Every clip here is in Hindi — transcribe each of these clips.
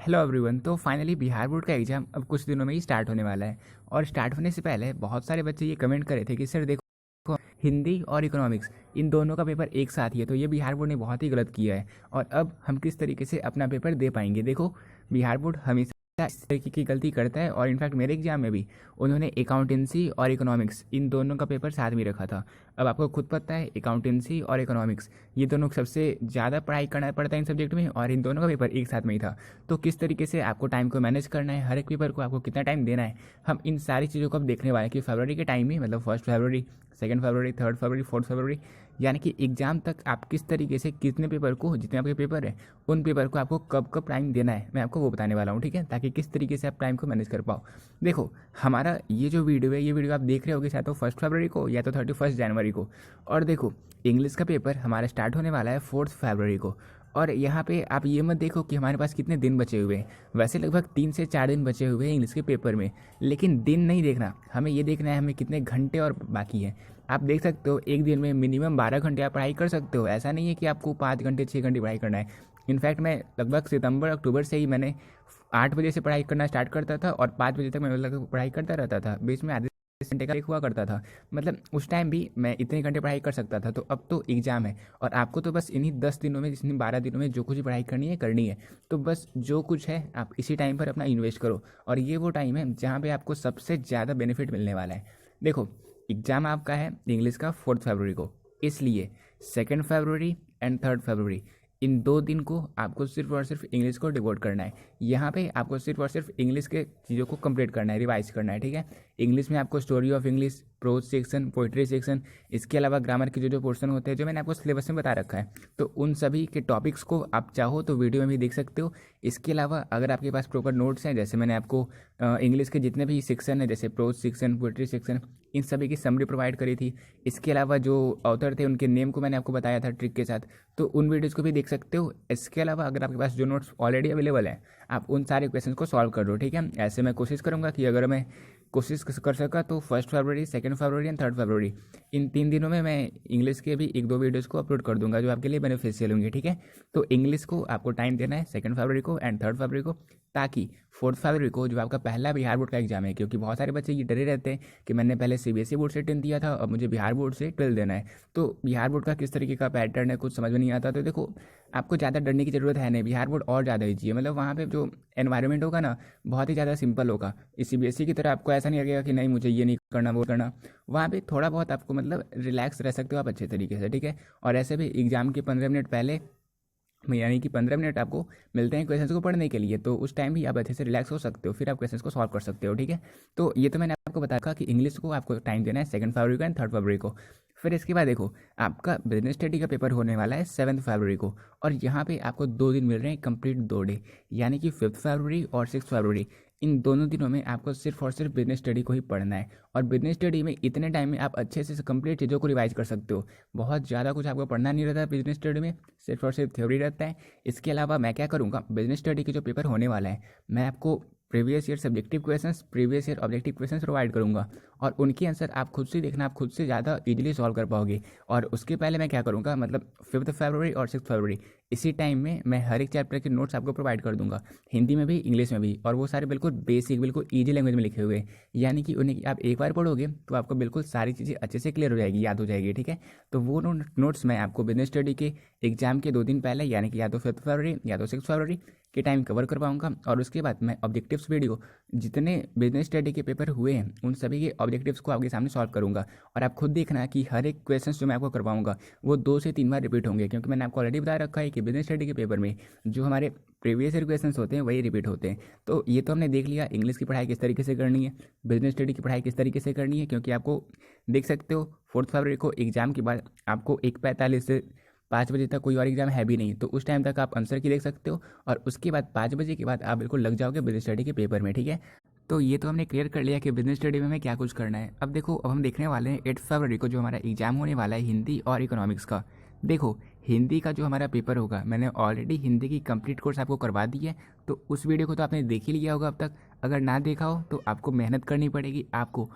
Hello everyone. तो फाइनली बिहार बोर्ड का एग्ज़ाम अब कुछ दिनों में ही स्टार्ट होने वाला है। और स्टार्ट होने से पहले बहुत सारे बच्चे ये कमेंट करे थे कि सर देखो, हिंदी और इकोनॉमिक्स इन दोनों का पेपर एक साथ ही है, तो ये बिहार बोर्ड ने बहुत ही गलत किया है। और अब हम किस तरीके से अपना पेपर दे पाएंगे। देखो, बिहार बोर्ड हमेशा इस तरीके की गलती करता है। और इनफैक्ट मेरे एग्जाम में भी उन्होंने अकाउंटेंसी और इकोनॉमिक्स इन दोनों का पेपर साथ में रखा था। अब आपको खुद पता है, अकाउंटेंसी और इकोनॉमिक्स ये दोनों सबसे ज़्यादा पढ़ाई करना पड़ता है इन सब्जेक्ट में, और इन दोनों का पेपर एक साथ में ही था। तो किस तरीके से आपको टाइम को मैनेज करना है, हर एक पेपर को आपको कितना टाइम देना है, हम इन सारी चीज़ों को अब देखने वाले हैं कि फरवरी के टाइम में, मतलब 1 फरवरी, 2 फरवरी, 3 फरवरी, 4 फरवरी, यानी कि एग्ज़ाम तक आप किस तरीके से कितने पेपर को, जितने आपके पेपर है उन पेपर को आपको कब कब टाइम देना है, मैं आपको वो बताने वाला हूँ। ठीक है, ताकि किस तरीके से आप टाइम को मैनेज कर पाओ। देखो, हमारा ये जो वीडियो है, ये वीडियो आप देख रहे होगे शायद तो 1 फरवरी को या तो 31 जनवरी को। और देखो, इंग्लिश का पेपर हमारा स्टार्ट होने वाला है 4 फरवरी को। और यहाँ पे आप ये मत देखो कि हमारे पास कितने दिन बचे हुए हैं। वैसे लगभग 3 से 4 दिन बचे हुए हैं इंग्लिश के पेपर में, लेकिन दिन नहीं देखना, हमें ये देखना है हमें कितने घंटे और बाकी है। आप देख सकते हो एक दिन में मिनिमम 12 घंटे आप पढ़ाई कर सकते हो। ऐसा नहीं है कि आपको 5 घंटे 6 घंटे पढ़ाई करना है। इनफैक्ट मैं लगभग सितंबर अक्टूबर से ही मैंने 8 बजे से पढ़ाई करना स्टार्ट करता था और 5 बजे तक मैं लगभग पढ़ाई करता रहता था। बीच में आधे घंटे का ब्रेक हुआ करता था। मतलब उस टाइम भी मैं इतने घंटे पढ़ाई कर सकता था। तो अब तो एग्ज़ाम है और आपको तो बस इन्हीं 10 दिनों में, जितनी 12 दिनों में जो कुछ पढ़ाई करनी है करनी है। तो बस जो कुछ है आप इसी टाइम पर अपना इन्वेस्ट करो। और ये वो टाइम है जहाँ पे आपको सबसे ज़्यादा बेनिफिट मिलने वाला है। देखो, एग्ज़ाम आपका है इंग्लिश का 4 फरवरी को, इसलिए 2 फरवरी एंड 3 फरवरी इन 2 दिन को आपको सिर्फ और सिर्फ इंग्लिश को डिवोट करना है। यहाँ पे आपको सिर्फ और सिर्फ इंग्लिश के चीज़ों को कंप्लीट करना है, रिवाइज करना है। ठीक है, इंग्लिश में आपको story of English, pros section, poetry section, इसके अलावा ग्रामर के जो पोर्शन होते हैं जो मैंने आपको सिलेबस में बता रखा है, तो उन सभी के टॉपिक्स को आप चाहो तो वीडियो में भी देख सकते हो। इसके अलावा अगर आपके पास प्रॉपर नोट्स हैं, जैसे मैंने आपको इंग्लिश के जितने भी सेक्शन है, जैसे प्रोज सेक्शन, पोइट्री सेक्शन, इन सभी की समरी प्रोवाइड करी थी। इसके अलावा जो ऑथर थे उनके नेम को मैंने आपको बताया था ट्रिक के साथ, तो उन वीडियोज़ को भी देख सकते हो। इसके अलावा अगर आपके पास जो नोट्स ऑलरेडी अवेलेबल हैं, आप उन सारे क्वेश्चन को सॉल्व कर दो। ठीक है, ऐसे मैं कोशिश करूँगा कि अगर मैं कोशिश कर सका तो 1 फरवरी, 2 फरवरी एंड 3 फरवरी इन 3 दिनों में मैं इंग्लिश के भी 1-2 वीडियोज़ को अपलोड कर दूंगा जो आपके लिए बेनिफिशियल होंगे। ठीक है, तो इंग्लिश को आपको टाइम देना है 2 फरवरी को एंड 3 फरवरी को, ताकि 4 फरवरी को जो आपका पहला बिहार बोर्ड का एग्जाम है, क्योंकि बहुत सारे बच्चे ये डरे रहते हैं कि मैंने पहले सीबीएसई बोर्ड से 10 दिया था, अब मुझे बिहार बोर्ड से 12 देना है, तो बिहार बोर्ड का किस तरीके का पैटर्न है कुछ समझ में नहीं आता। तो देखो, आपको ज़्यादा डरने की ज़रूरत है नहीं, बिहार बोर्ड और ज़्यादा ईजी है। मतलब वहाँ पे जो एनवायरनमेंट होगा ना, बहुत ही ज़्यादा सिंपल होगा। इस सीबीएसई की तरह आपको ऐसा नहीं लगेगा कि नहीं मुझे ये नहीं करना वो करना। वहाँ पे थोड़ा बहुत आपको मतलब रिलैक्स रह सकते हो आप अच्छे तरीके से। ठीक है, और ऐसे भी एग्ज़ाम के 15 मिनट पहले, यानी कि 15 मिनट आपको मिलते हैं क्वेश्चंस को पढ़ने के लिए, तो उस टाइम भी आप अच्छे से रिलैक्स हो सकते हो, फिर आप क्वेश्चंस को सॉल्व कर सकते हो। ठीक है, तो ये तो मैंने आपको बताया कि इंग्लिश को आपको टाइम देना है 2 फरवरी को एंड 3 फरवरी को। फिर इसके बाद देखो, आपका बिजनेस स्टडी का पेपर होने वाला है 7 फरवरी को, और यहाँ पे आपको 2 दिन मिल रहे हैं, कंप्लीट 2 डे, यानी कि 5 फरवरी और 6 फरवरी। इन दोनों दिनों में आपको सिर्फ और सिर्फ बिजनेस स्टडी को ही पढ़ना है। और बिजनेस स्टडी में इतने टाइम में आप अच्छे से कंप्लीट चीज़ों को रिवाइज कर सकते हो। बहुत ज़्यादा कुछ आपको पढ़ना नहीं रहता है बिजनेस स्टडी में, सिर्फ और सिर्फ थ्योरी रहता है। इसके अलावा मैं क्या करूँगा, बिजनेस स्टडी के जो पेपर होने वाला है, मैं आपको previous year subjective questions, previous year objective questions provide करूँगा, और उनके आंसर आप खुद से देखना, आप खुद से ज़्यादा इजीली सॉल्व कर पाओगे। और उसके पहले मैं क्या करूँगा, मतलब 5 फरवरी और 6 फरवरी इसी टाइम में मैं हर एक चैप्टर के नोट्स आपको प्रोवाइड कर दूंगा, हिंदी में भी इंग्लिश में भी, और वो सारे बिल्कुल बेसिक, बिल्कुल ईजी लैंग्वेज में लिखे हुए, यानी कि उन्हें आप एक बार पढ़ोगे तो आपको बिल्कुल सारी चीज़ें अच्छे से क्लियर हो जाएगी, याद हो जाएगी। ठीक है, तो वो नोट्स मैं आपको बिजनेस स्टडी के एग्जाम के 2 दिन पहले, यानी कि या तो 5 फरवरी या तो 6 फरवरी के टाइम कवर कर पाऊँगा। और उसके बाद मैं ऑब्जेक्टिव्स वीडियो, जितने बिजनेस स्टडी के पेपर हुए हैं उन सभी के ऑब्जेक्टिव्स को आपके सामने सॉल्व करूँगा। और आप खुद देखना कि हर एक क्वेश्चन जो मैं आपको करवाऊँगा वो 2 से 3 बार रिपीट होंगे, क्योंकि मैंने आपको ऑलरेडी बता रखा है कि बिजनेस स्टडी के पेपर में जो हमारे प्रीवियस ईयर क्वेश्चंस होते हैं वही रिपीट होते हैं। तो ये तो हमने देख लिया इंग्लिश की पढ़ाई किस तरीके से करनी है, बिजनेस स्टडी की पढ़ाई किस तरीके से करनी है, क्योंकि आपको देख सकते हो 4 फरवरी को एग्जाम के बाद आपको 1:45 से 5 बजे तक कोई और एग्जाम है भी नहीं, तो उस टाइम तक आप आंसर की देख सकते हो, और उसके बाद 5 बजे के बाद आप बिल्कुल लग जाओगे बिजनेस स्टडी के पेपर में। ठीक है, तो ये तो हमने क्लियर कर लिया कि बिजनेस स्टडी में हमें क्या कुछ करना है। अब देखो, अब हम देखने वाले हैं 8 फरवरी को जो हमारा एग्जाम होने वाला है हिंदी और इकोनॉमिक्स का। देखो, हिंदी का जो हमारा पेपर होगा, मैंने ऑलरेडी हिंदी की कंप्लीट कोर्स आपको करवा दी है, तो उस वीडियो को तो आपने देख ही लिया होगा अब तक। अगर ना देखा हो तो आपको मेहनत करनी पड़ेगी, आपको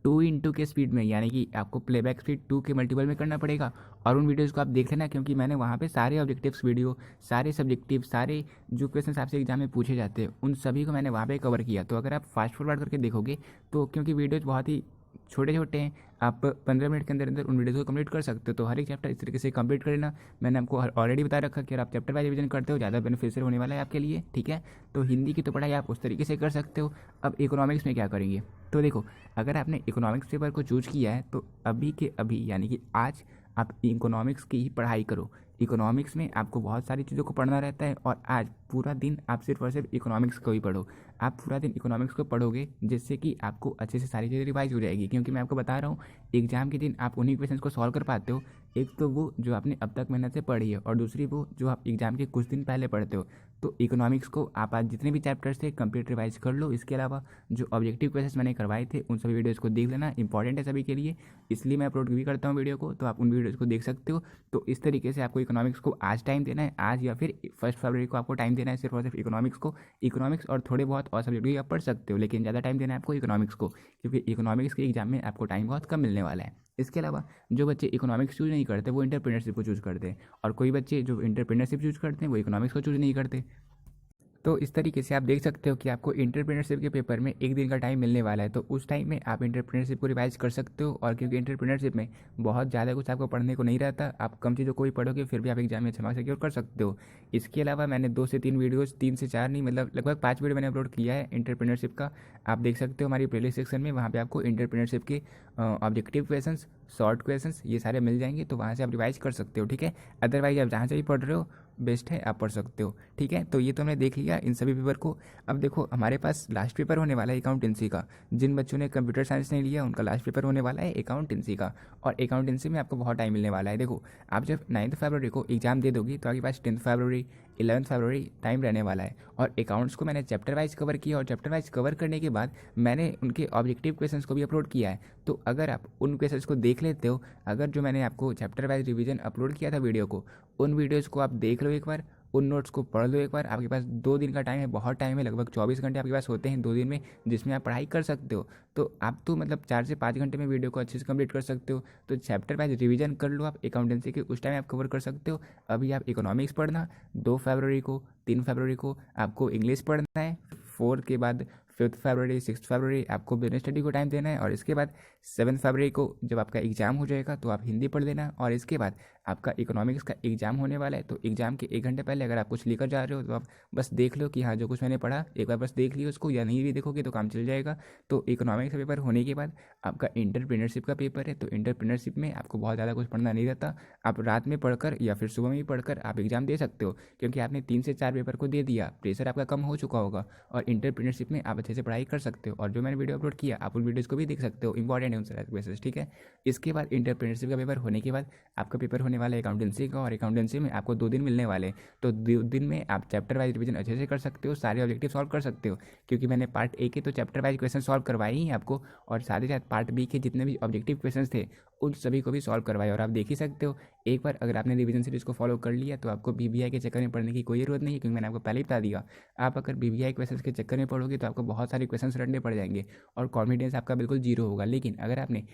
2x के स्पीड में, यानी कि आपको प्लेबैक स्पीड 2 के मल्टीपल में करना पड़ेगा। और उन वीडियोज़ को आप देख लेना, क्योंकि मैंने वहाँ पे सारे ऑब्जेक्टिव्स वीडियो, सारे सब्जेक्टिव, सारे जो क्वेश्चन आपसे एग्जाम में पूछे जाते हैं उन सभी को मैंने वहाँ पे कवर किया। तो अगर आप फास्ट फॉरवर्ड करके देखोगे तो, क्योंकि वीडियोज़ बहुत ही छोटे छोटे हैं, आप 15 मिनट के अंदर अंदर उन वीडियोज़ को कंप्लीट कर सकते हो। तो हर एक चैप्टर इस तरीके से कंप्लीट कर लेना। मैंने आपको ऑलरेडी बता रखा कि अगर आप चैप्टर वाइज रिवीजन करते हो ज़्यादा बेनिफिशियल होने वाला है आपके लिए, ठीक है। तो हिंदी की तो पढ़ाई आप उस तरीके से कर सकते हो। अब इकोनॉमिक्स में क्या करेंगे, तो देखो, अगर आपने इकोनॉमिक्स पेपर को चूज किया है तो अभी के अभी, यानी कि आज आप इकोनॉमिक्स की ही पढ़ाई करो। इकोनॉमिक्स में आपको बहुत सारी चीज़ों को पढ़ना रहता है, और आज पूरा दिन आप सिर्फ और सिर्फ इकोनॉमिक्स को ही पढ़ो। आप पूरा दिन इकोनॉमिक्स को पढ़ोगे जिससे कि आपको अच्छे से सारी चीज़ें रिवाइज हो जाएगी। क्योंकि मैं आपको बता रहा हूँ, एग्जाम के दिन आप उन्हीं क्वेश्चंस को सॉल्व कर पाते हो। एक तो वो जो आपने अब तक मेहनत से पढ़ी है, और दूसरी वो जो आप एग्जाम के कुछ दिन पहले पढ़ते हो। तो इकोनॉमिक्स को आप आज जितने भी चैप्टर्स थे कंप्लीट रिवाइज कर लो। इसके अलावा जो ऑब्जेक्टिव क्वेश्चंस मैंने करवाए थे उन सभी वीडियोज़ को देख लेना, इंपॉर्टेंट है सभी के लिए, इसलिए मैं अपलोड भी करता हूँ वीडियो को, तो आप उन वीडियोज़ को देख सकते हो। तो इस तरीके से आपको इकोनॉमिक्स को आज टाइम देना है, आज या फिर 1 फरवरी को आपको टाइम देना है सिर्फ और सिर्फ इकोनॉमिक्स को। इकोनॉमिक्स और थोड़े बहुत और सब्जेक्ट भी आप पढ़ सकते हो, लेकिन ज़्यादा टाइम देना है आपको इकोनॉमिक्स को, क्योंकि इकोनॉमिक्स के एग्जाम में आपको टाइम बहुत कम मिलने वाला है। इसके अलावा जो बच्चे इकोनॉमिक्स चूज नहीं करते वो इंटरप्रेन्योरशिप को चूज करते हैं, और कोई बच्चे जो इंटरप्रेन्योरशिप चूज करते हैं वो इकोनॉमिक्स को चूज नहीं करते। तो इस तरीके से आप देख सकते हो कि आपको एंटरप्रेन्योरशिप के पेपर में एक दिन का टाइम मिलने वाला है। तो उस टाइम में आप एंटरप्रेन्योरशिप को रिवाइज कर सकते हो। और क्योंकि एंटरप्रेन्योरशिप में बहुत ज़्यादा कुछ आपको पढ़ने को नहीं रहता, आप कम चीज़ों को भी पढ़ोगे फिर भी आप एग्जाम में अच्छा मार्क्स सिक्योर कर सकते हो। इसके अलावा मैंने 2 से 3 वीडियोज़, 3 से 4 नहीं, मतलब लगभग 5 वीडियो मैंने अपलोड किया है एंटरप्रेन्योरशिप का। आप देख सकते हो हमारी प्लेलिस्ट सेक्शन में, वहाँ पर आपको एंटरप्रेन्योरशिप के ऑब्जेक्टिव क्वेश्चंस, शॉर्ट क्वेश्चंस, ये सारे मिल जाएंगे। तो वहाँ से आप रिवाइज कर सकते हो, ठीक है। अदरवाइज आप जहाँ से भी पढ़ रहे हो बेस्ट है, आप पढ़ सकते हो, ठीक है। तो ये तो हमने देख लिया इन सभी पेपर को। अब देखो, हमारे पास लास्ट पेपर होने वाला है अकाउंटेंसी का। जिन बच्चों ने कंप्यूटर साइंस नहीं लिया उनका लास्ट पेपर होने वाला है अकाउंटेंसी का, और अकाउंटेंसी में आपको बहुत टाइम मिलने वाला है। देखो, आप जब 9 फरवरी को एग्जाम दे दोगे तो आपके पास 10 फरवरी, 11 फरवरी टाइम रहने वाला है। और अकाउंट्स को मैंने चैप्टर वाइज कवर किया, और चैप्टर वाइज कवर करने के बाद मैंने उनके ऑब्जेक्टिव क्वेश्चंस को भी अपलोड किया है। तो अगर आप उन क्वेश्चंस को देख लेते हो, अगर जो मैंने आपको चैप्टर वाइज रिवीजन अपलोड किया था वीडियो को, उन वीडियोज़ को आप देख लो एक बार, उन नोट्स को पढ़ लो एक बार। आपके पास 2 दिन का टाइम है, बहुत टाइम है, लगभग 24 घंटे आपके पास होते हैं 2 दिन में, जिसमें आप पढ़ाई कर सकते हो। तो आप तो मतलब 4 से 5 घंटे में वीडियो को अच्छे से कंप्लीट कर सकते हो। तो चैप्टर वाइज रिवीजन कर लो आप अकाउंटेंसी के, उस टाइम आप कवर कर सकते हो। अभी आप इकोनॉमिक्स पढ़ना, 2 फरवरी को, 3 फरवरी को आपको इंग्लिश पढ़ना है, 4 के बाद 5 फरवरी, 6 फरवरी आपको बिजनेस स्टडी को टाइम देना है, और इसके बाद 7 फरवरी को जब आपका एग्ज़ाम हो जाएगा तो आप हिंदी पढ़ लेना। और इसके बाद आपका इकोनॉमिक्स का एग्ज़ाम होने वाला है, तो एग्ज़ाम के 1 घंटे पहले अगर आप कुछ लेकर जा रहे हो तो आप बस देख लो कि हाँ, जो कुछ मैंने पढ़ा एक बार बस देख लियो उसको, या नहीं भी देखोगे तो काम चल जाएगा। तो इकोनॉमिक्स का पेपर होने के बाद आपका एंटरप्रेन्योरशिप का पेपर है। तो एंटरप्रेन्योरशिप में आपको बहुत ज़्यादा कुछ पढ़ना नहीं रहता, आप रात में पढ़कर या फिर सुबह में भी पढ़कर आप एग्ज़ाम दे सकते हो, क्योंकि आपने 3 से 4 पेपर को दे दिया, प्रेशर आपका कम हो चुका होगा, और एंटरप्रेन्योरशिप में आप अच्छे से पढ़ाई कर सकते हो। और जो मैंने वीडियो अपलोड किया आप उन वीडियोज़ को भी देख सकते हो, इंपॉर्टेंट है उन सारे क्वेश्चंस, ठीक है। इसके बाद एंटरप्रेन्योरशिप का पेपर होने के बाद आपका पेपर होने वाला है अकाउंटेंसी का, और अकाउंटेंसी में आपको 2 दिन मिलने वाले। तो 2 दिन में आप चैप्टर वाइज रिवीजन अच्छे से कर सकते हो, सारे ऑब्जेक्टिव सॉल्व कर सकते हो, क्योंकि मैंने पार्ट ए के तो चैप्टर वाइज क्वेश्चन सॉल्व करवाए ही आपको, और साथ ही साथ पार्ट बी के जितने भी ऑब्जेक्टिव क्वेश्चन थे उन सभी को भी सॉल्व करवाए। और आप देख ही सकते हो, एक बार अगर आपने रिवीजन सीरीज को फॉलो कर लिया तो आपको बीबीआई के चक्कर में पढ़ने की कोई ज़रूरत नहीं है, क्योंकि मैंने आपको पहले ही बता दिया। आप अगर बीबीआई क्वेश्चन के चक्कर में पढ़ोगे तो आपको बहुत सारे क्वेश्चन रटने पड़ जाएंगे, और कॉन्फिडेंस आपका बिल्कुल जीरो होगा। लेकिन अगर आपने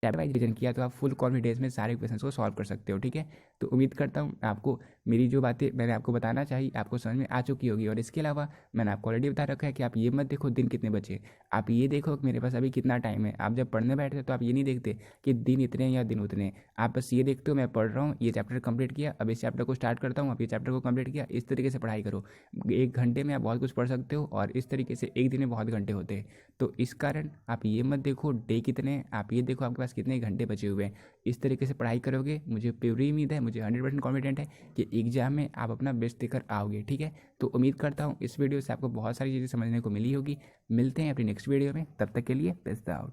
चैप्टर वाइज रिवीजन किया तो आप फुल कॉन्फिडेंस में सारे क्वेश्चंस को सॉल्व कर सकते हो, ठीक है। तो उम्मीद करता हूँ आपको मेरी जो बातें मैंने आपको बताना चाहिए आपको समझ में आ चुकी होगी। और इसके अलावा मैंने आपको ऑलरेडी बता रखा है कि आप ये मत देखो दिन कितने बचे, आप ये देखो कि मेरे पास अभी कितना टाइम है। आप जब पढ़ने बैठते तो आप ये नहीं देखते कि दिन इतने या दिन उतने, आप बस ये देखते हो मैं पढ़ रहा हूँ, ये चैप्टर कंप्लीट किया, अब इस चैप्टर को स्टार्ट करता हूँ, अब ये चैप्टर को कंप्लीट किया। इस तरीके से पढ़ाई करो, 1 घंटे में आप बहुत कुछ पढ़ सकते हो, और इस तरीके से एक दिन में बहुत घंटे होते हैं। तो इस कारण आप ये मत देखो डे कितने, आप ये देखो आपके पास कितने घंटे बचे हुए हैं। इस तरीके से पढ़ाई करोगे, मुझे पूरी उम्मीद है, मुझे 100% कॉन्फिडेंट है कि एग्जाम में आप अपना बेस्ट देकर आओगे, ठीक है। तो उम्मीद करता हूँ इस वीडियो से आपको बहुत सारी चीज़ें समझने को मिली होगी। मिलते हैं अपनी नेक्स्ट वीडियो में, तब तक के लिए बेस्ट आउट।